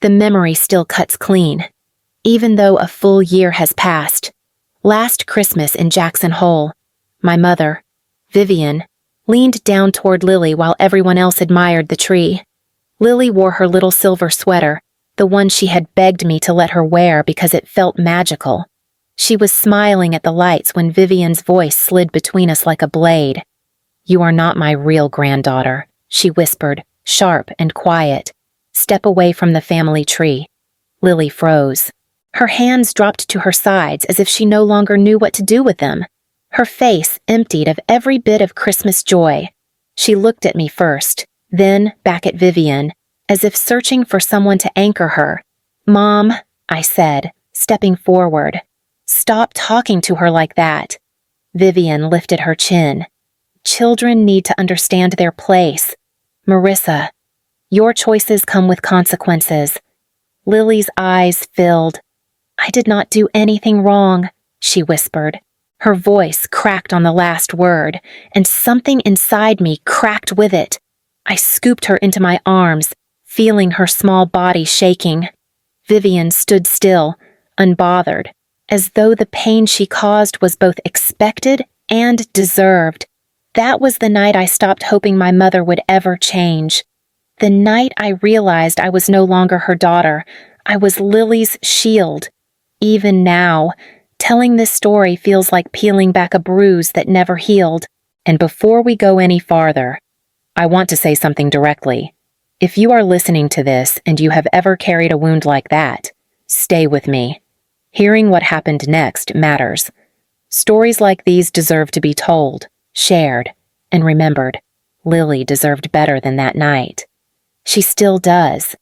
The memory still cuts clean, even though a full year has passed. Last Christmas in Jackson Hole, my mother, Vivian, leaned down toward Lily while everyone else admired the tree. Lily wore her little silver sweater, the one she had begged me to let her wear because it felt magical. She was smiling at the lights when Vivian's voice slid between us like a blade. "You are not my real granddaughter," she whispered, sharp and quiet. "Step away from the family tree." Lily froze. Her hands dropped to her sides as if she no longer knew what to do with them. Her face emptied of every bit of Christmas joy. She looked at me first, then back at Vivian, as if searching for someone to anchor her. "Mom," I said, stepping forward. "Stop talking to her like that." Vivian lifted her chin. "Children need to understand their place. Marissa, your choices come with consequences." Lily's eyes filled. "I did not do anything wrong," she whispered. Her voice cracked on the last word, and something inside me cracked with it. I scooped her into my arms, feeling her small body shaking. Vivian stood still, unbothered, as though the pain she caused was both expected and deserved. That was the night I stopped hoping my mother would ever change. The night I realized I was no longer her daughter. I was Lily's shield. Even now, telling this story feels like peeling back a bruise that never healed. And before we go any farther, I want to say something directly. If you are listening to this and you have ever carried a wound like that, stay with me. Hearing what happened next matters. Stories like these deserve to be told, shared, and remembered. Lily deserved better than that night. She still does.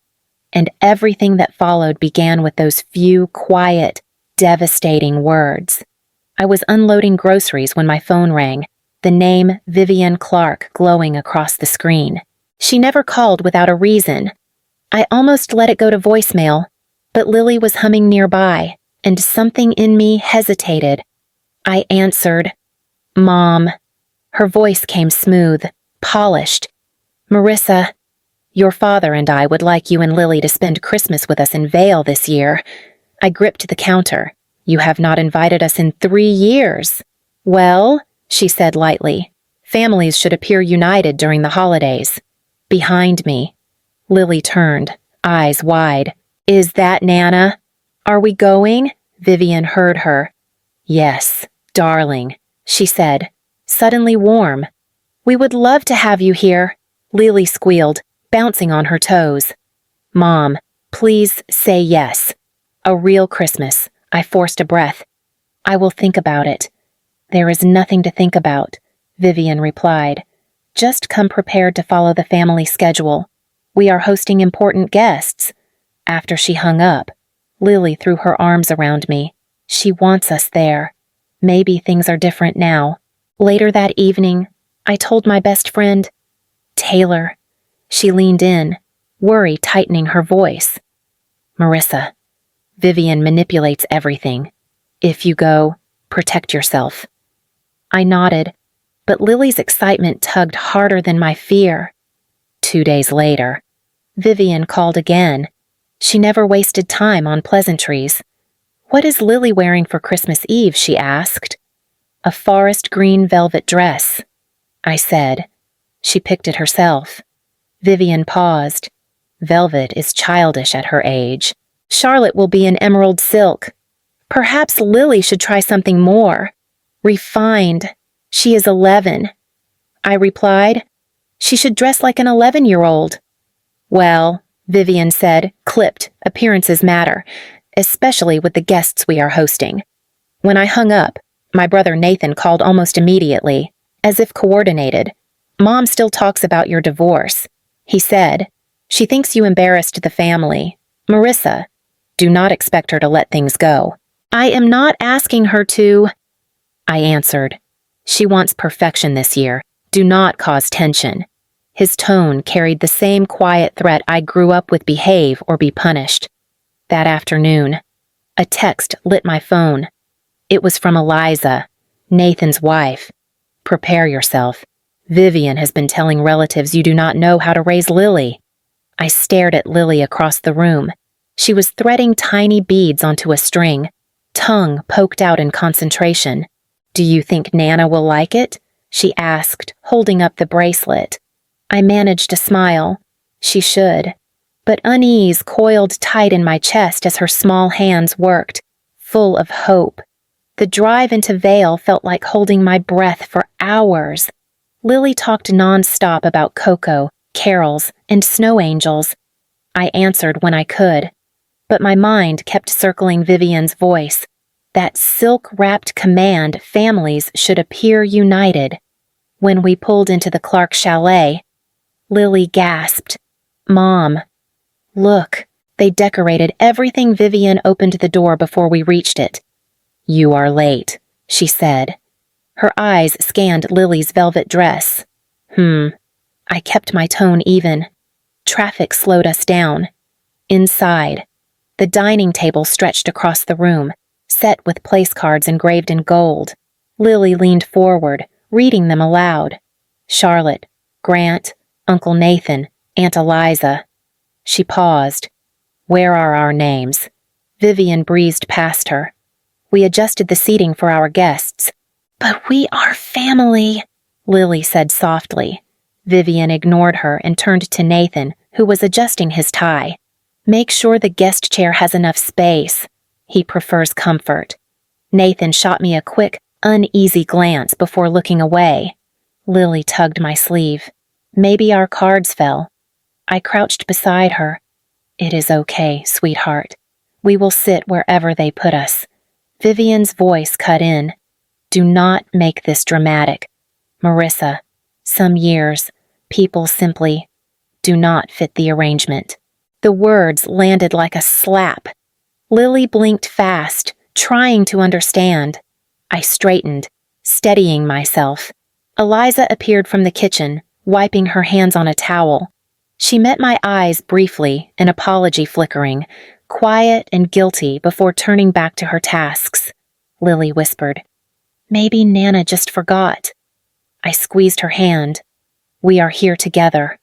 And everything that followed began with those few quiet, devastating words. I was unloading groceries when my phone rang, the name Vivian Clark glowing across the screen. She never called without a reason. I almost let it go to voicemail, but Lily was humming nearby, and something in me hesitated. I answered, "Mom." Her voice came smooth, polished. "Marissa, your father and I would like you and Lily to spend Christmas with us in Vail this year." I gripped the counter. "You have not invited us in 3 years." "Well," she said lightly, "families should appear united during the holidays." Behind me, Lily turned, eyes wide. "Is that Nana?" "Are we going?" Vivian heard her. "Yes, darling," she said, suddenly warm. "We would love to have you here," Lily squealed, bouncing on her toes. "Mom, please say yes." "A real Christmas," I forced a breath. "I will think about it." "There is nothing to think about," Vivian replied. "Just come prepared to follow the family schedule. We are hosting important guests." After she hung up, Lily threw her arms around me. "She wants us there. Maybe things are different now." Later that evening, I told my best friend, "Taylor." She leaned in, worry tightening her voice. "Marissa, Vivian manipulates everything. If you go, protect yourself." I nodded, but Lily's excitement tugged harder than my fear. 2 days later, Vivian called again. She never wasted time on pleasantries. "What is Lily wearing for Christmas Eve?" she asked. "A forest green velvet dress," I said. She picked it herself. Vivian paused. "Velvet is childish at her age. Charlotte will be in emerald silk. Perhaps Lily should try something more. Refined. She is 11. I replied. "She should dress like an 11-year-old. "Well," Vivian said, clipped, appearances matter, especially with the guests we are hosting. When I hung up, my brother Nathan called almost immediately, as if coordinated. "Mom still talks about your divorce," he said. "She thinks you embarrassed the family. Marissa, do not expect her to let things go." "I am not asking her to," I answered. "She wants perfection this year. Do not cause tension." His tone carried the same quiet threat I grew up with: behave or be punished. That afternoon, a text lit my phone. It was from Eliza, Nathan's wife. "Prepare yourself. Vivian has been telling relatives you do not know how to raise Lily." I stared at Lily across the room, She was threading tiny beads onto a string, tongue poked out in concentration. "Do you think Nana will like it?" she asked, holding up the bracelet. I managed a smile. She should. But unease coiled tight in my chest as her small hands worked, full of hope. The drive into Vale felt like holding my breath for hours. Lily talked non-stop about Coco, carols, and snow angels. I answered when I could, but my mind kept circling Vivian's voice, that silk-wrapped command families should appear united. When we pulled into the Clark chalet, Lily gasped, "Mom, look, they decorated everything." Vivian opened the door before we reached it. "You are late," she said. Her eyes scanned Lily's velvet dress. I kept my tone even. Traffic slowed us down. Inside, the dining table stretched across the room, set with place cards engraved in gold. Lily leaned forward, reading them aloud. Charlotte, Grant, Uncle Nathan, Aunt Eliza. She paused. "Where are our names?" Vivian breezed past her. We adjusted the seating for our guests. "But we are family," Lily said softly. Vivian ignored her and turned to Nathan, who was adjusting his tie. "Make sure the guest chair has enough space. He prefers comfort." Nathan shot me a quick, uneasy glance before looking away. Lily tugged my sleeve. "Maybe our cards fell." I crouched beside her. "It is okay, sweetheart. We will sit wherever they put us." Vivian's voice cut in. "Do not make this dramatic. Marissa, some years, people simply do not fit the arrangement." The words landed like a slap. Lily blinked fast, trying to understand. I straightened, steadying myself. Eliza appeared from the kitchen, wiping her hands on a towel. She met my eyes briefly, an apology flickering, quiet and guilty before turning back to her tasks. Lily whispered, "Maybe Nana just forgot." I squeezed her hand. "We are here together.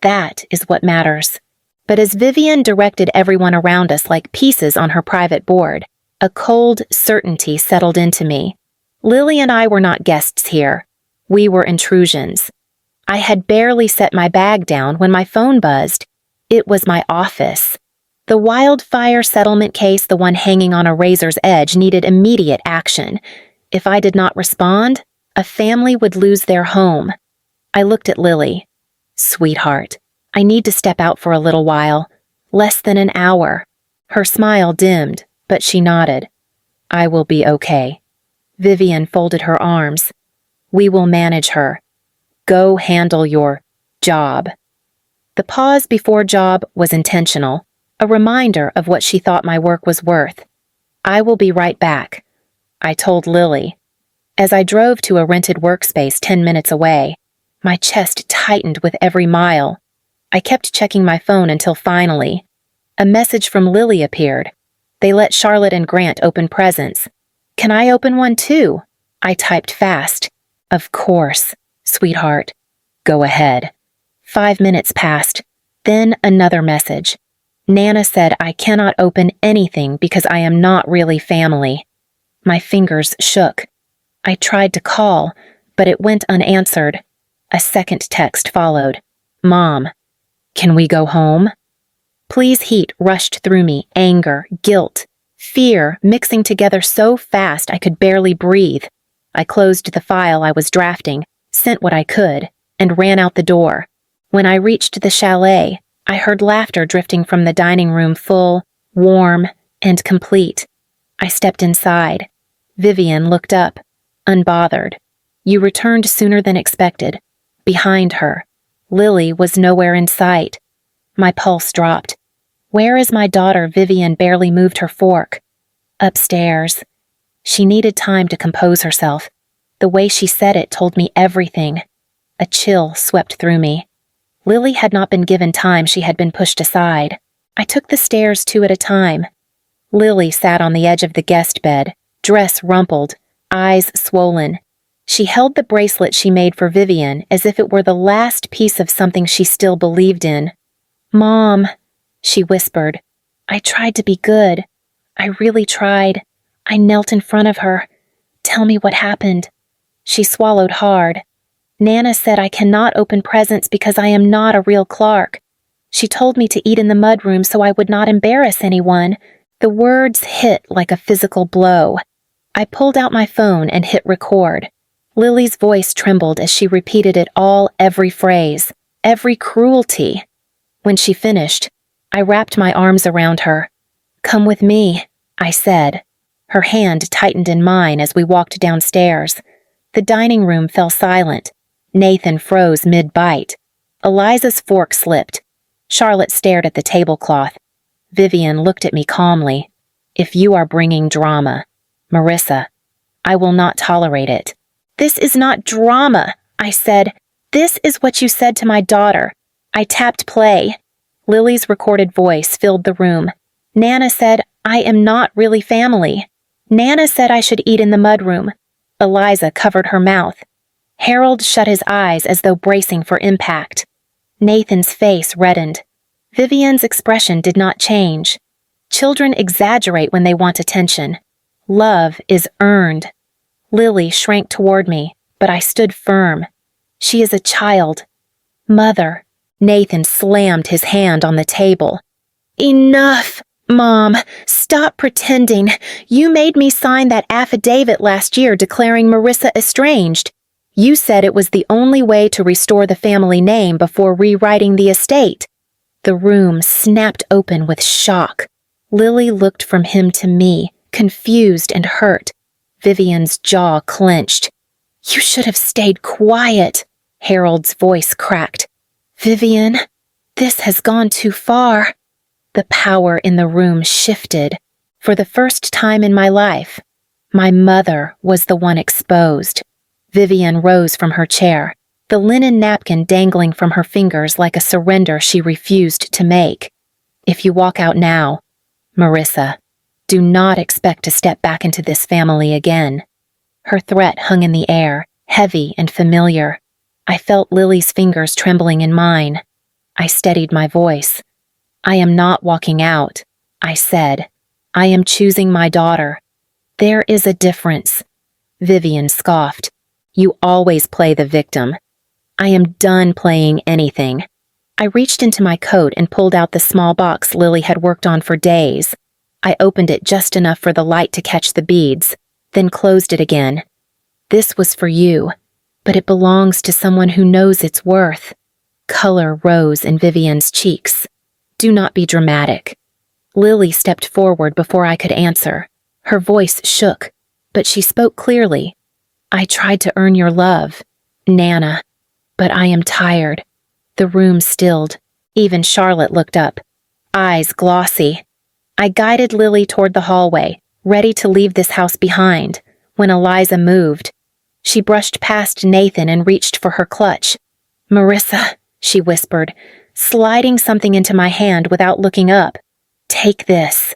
That is what matters." But as Vivian directed everyone around us like pieces on her private board, a cold certainty settled into me. Lily and I were not guests here. We were intrusions. I had barely set my bag down when my phone buzzed. It was my office. The wildfire settlement case, the one hanging on a razor's edge, needed immediate action. If I did not respond, a family would lose their home. I looked at Lily. "Sweetheart, I need to step out for a little while. Less than an hour." Her smile dimmed, but she nodded. "I will be okay." Vivian folded her arms. "We will manage her. Go handle your job." The pause before job was intentional, a reminder of what she thought my work was worth. "I will be right back," I told Lily. As I drove to a rented workspace 10 minutes away, my chest tightened with every mile. I kept checking my phone until finally, a message from Lily appeared. They let Charlotte and Grant open presents. "Can I open one too?" I typed fast. "Of course, sweetheart. Go ahead." 5 minutes passed. Then another message. Nana said I cannot open anything because I am not really family. My fingers shook. I tried to call, but it went unanswered. A second text followed. "Mom, can we go home?" Please heat rushed through me, anger, guilt, fear mixing together so fast I could barely breathe. I closed the file I was drafting, sent what I could, and ran out the door. When I reached the chalet, I heard laughter drifting from the dining room, full, warm, and complete. I stepped inside. Vivian looked up, unbothered. "You returned sooner than expected." Behind her, Lily was nowhere in sight. My pulse dropped. "Where is my daughter?" Vivian barely moved her fork. "Upstairs." She needed time to compose herself. The way she said it told me everything. A chill swept through me. Lily had not been given time, she had been pushed aside. I took the stairs 2 at a time. Lily sat on the edge of the guest bed, dress rumpled, eyes swollen. She held the bracelet she made for Vivian as if it were the last piece of something she still believed in. "Mom," she whispered. I tried to be good. I really tried. I knelt in front of her. Tell me what happened. She swallowed hard. Nana said I cannot open presents because I am not a real Clark. She told me to eat in the mudroom so I would not embarrass anyone. The words hit like a physical blow. I pulled out my phone and hit record. Lily's voice trembled as she repeated it all, every phrase, every cruelty. When she finished, I wrapped my arms around her. Come with me, I said. Her hand tightened in mine as we walked downstairs. The dining room fell silent. Nathan froze mid-bite. Eliza's fork slipped. Charlotte stared at the tablecloth. Vivian looked at me calmly. If you are bringing drama, Marissa, I will not tolerate it. This is not drama, I said. This is what you said to my daughter. I tapped play. Lily's recorded voice filled the room. Nana said, I am not really family. Nana said I should eat in the mudroom. Eliza covered her mouth. Harold shut his eyes as though bracing for impact. Nathan's face reddened. Vivian's expression did not change. Children exaggerate when they want attention. Love is earned. Lily shrank toward me, but I stood firm. She is a child. Mother. Nathan slammed his hand on the table. Enough, Mom. Stop pretending. You made me sign that affidavit last year declaring Marissa estranged. You said it was the only way to restore the family name before rewriting the estate. The room snapped open with shock. Lily looked from him to me, confused and hurt. Vivian's jaw clenched. You should have stayed quiet, Harold's voice cracked. Vivian, this has gone too far. The power in the room shifted. For the first time in my life, my mother was the one exposed. Vivian rose from her chair, the linen napkin dangling from her fingers like a surrender she refused to make. If you walk out now, Marissa, do not expect to step back into this family again. Her threat hung in the air, heavy and familiar. I felt Lily's fingers trembling in mine. I steadied my voice. I am not walking out, I said. I am choosing my daughter. There is a difference. Vivian scoffed. You always play the victim. I am done playing anything. I reached into my coat and pulled out the small box Lily had worked on for days. I opened it just enough for the light to catch the beads, then closed it again. This was for you, but it belongs to someone who knows its worth. Color rose in Vivian's cheeks. Do not be dramatic. Lily stepped forward before I could answer. Her voice shook, but she spoke clearly. I tried to earn your love, Nana, but I am tired. The room stilled. Even Charlotte looked up, eyes glossy. I guided Lily toward the hallway, ready to leave this house behind, when Eliza moved. She brushed past Nathan and reached for her clutch. Marissa, she whispered, sliding something into my hand without looking up. Take this.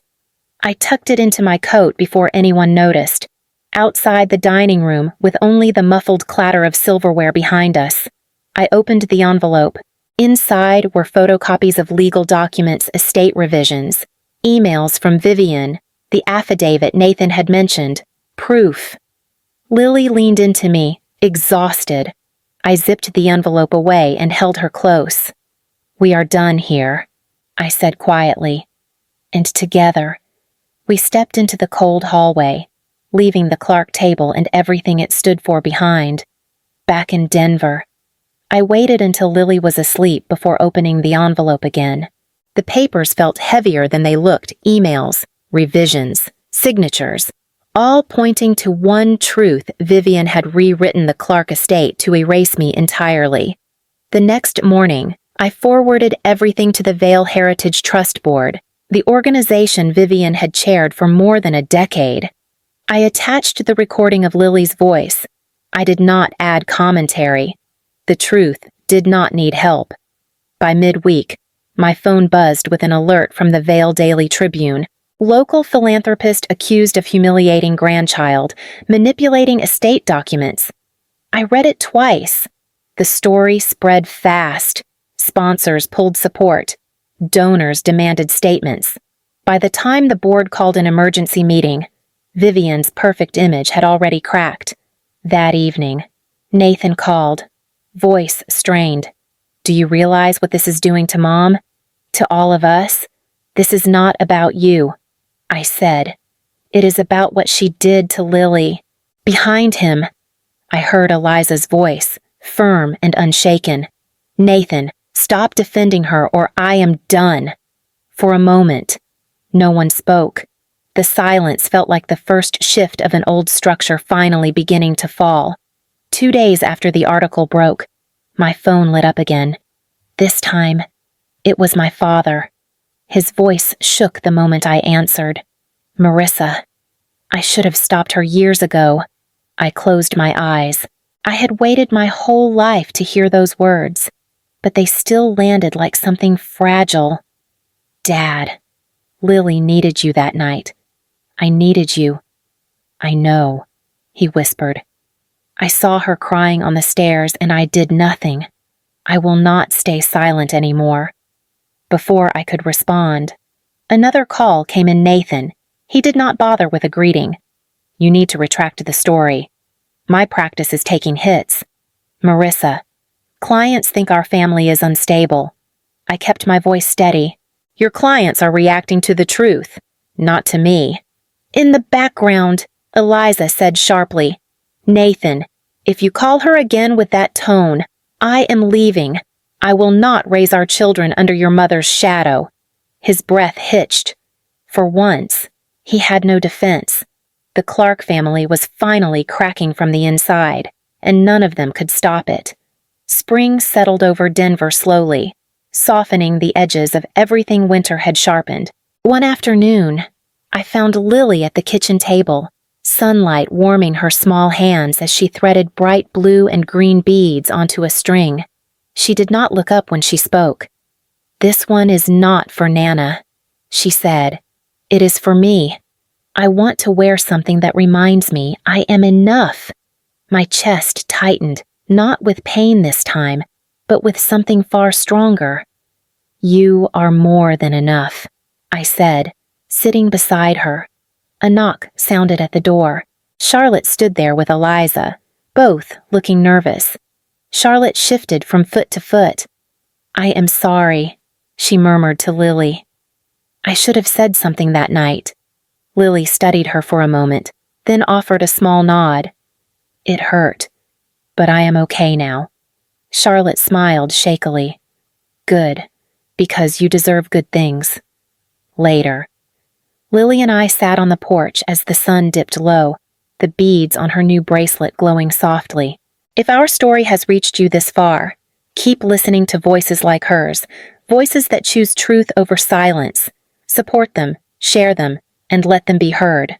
I tucked it into my coat before anyone noticed. Outside the dining room, with only the muffled clatter of silverware behind us, I opened the envelope. Inside were photocopies of legal documents, estate revisions, emails from Vivian, the affidavit Nathan had mentioned, proof. Lily leaned into me, exhausted. I zipped the envelope away and held her close. We are done here, I said quietly. And together, we stepped into the cold hallway, leaving the Clark table and everything it stood for behind. Back in Denver, I waited until Lily was asleep before opening the envelope again. The papers felt heavier than they looked, emails, revisions, signatures, all pointing to one truth: Vivian had rewritten the Clark estate to erase me entirely. The next morning, I forwarded everything to the Vale Heritage Trust Board, the organization Vivian had chaired for more than a decade. I attached the recording of Lily's voice. I did not add commentary. The truth did not need help. By midweek, my phone buzzed with an alert from the Vale Daily Tribune. Local philanthropist accused of humiliating grandchild, manipulating estate documents. I read it twice. The story spread fast. Sponsors pulled support. Donors demanded statements. By the time the board called an emergency meeting, Vivian's perfect image had already cracked. That evening, Nathan called, voice strained. "Do you realize what this is doing to Mom? To all of us? This is not about you," I said. "It is about what she did to Lily." Behind him, I heard Eliza's voice, firm and unshaken. "Nathan, stop defending her or I am done." For a moment, no one spoke. The silence felt like the first shift of an old structure finally beginning to fall. 2 days after the article broke, my phone lit up again. This time, it was my father. His voice shook the moment I answered. "Marissa, I should have stopped her years ago." I closed my eyes. I had waited my whole life to hear those words, but they still landed like something fragile. "Dad, Lily needed you that night. I needed you." "I know," he whispered. "I saw her crying on the stairs and I did nothing. I will not stay silent anymore." Before I could respond, another call came in. Nathan. He did not bother with a greeting. "You need to retract the story. My practice is taking hits. Marissa, clients think our family is unstable." I kept my voice steady. "Your clients are reacting to the truth, not to me." In the background, Eliza said sharply, "Nathan, if you call her again with that tone, I am leaving. I will not raise our children under your mother's shadow." His breath hitched. For once, he had no defense. The Clark family was finally cracking from the inside, and none of them could stop it. Spring settled over Denver slowly, softening the edges of everything winter had sharpened. One afternoon, I found Lily at the kitchen table, sunlight warming her small hands as she threaded bright blue and green beads onto a string. She did not look up when she spoke. "This one is not for Nana," she said. "It is for me. I want to wear something that reminds me I am enough." My chest tightened, not with pain this time, but with something far stronger. "You are more than enough," I said, sitting beside her. A knock sounded at the door. Charlotte stood there with Eliza, both looking nervous. Charlotte shifted from foot to foot. "I am sorry," she murmured to Lily. "I should have said something that night." Lily studied her for a moment, then offered a small nod. "It hurt, but I am okay now." Charlotte smiled shakily. "Good, because you deserve good things." Later, Lily and I sat on the porch as the sun dipped low, the beads on her new bracelet glowing softly. If our story has reached you this far, keep listening to voices like hers, voices that choose truth over silence. Support them, share them, and let them be heard.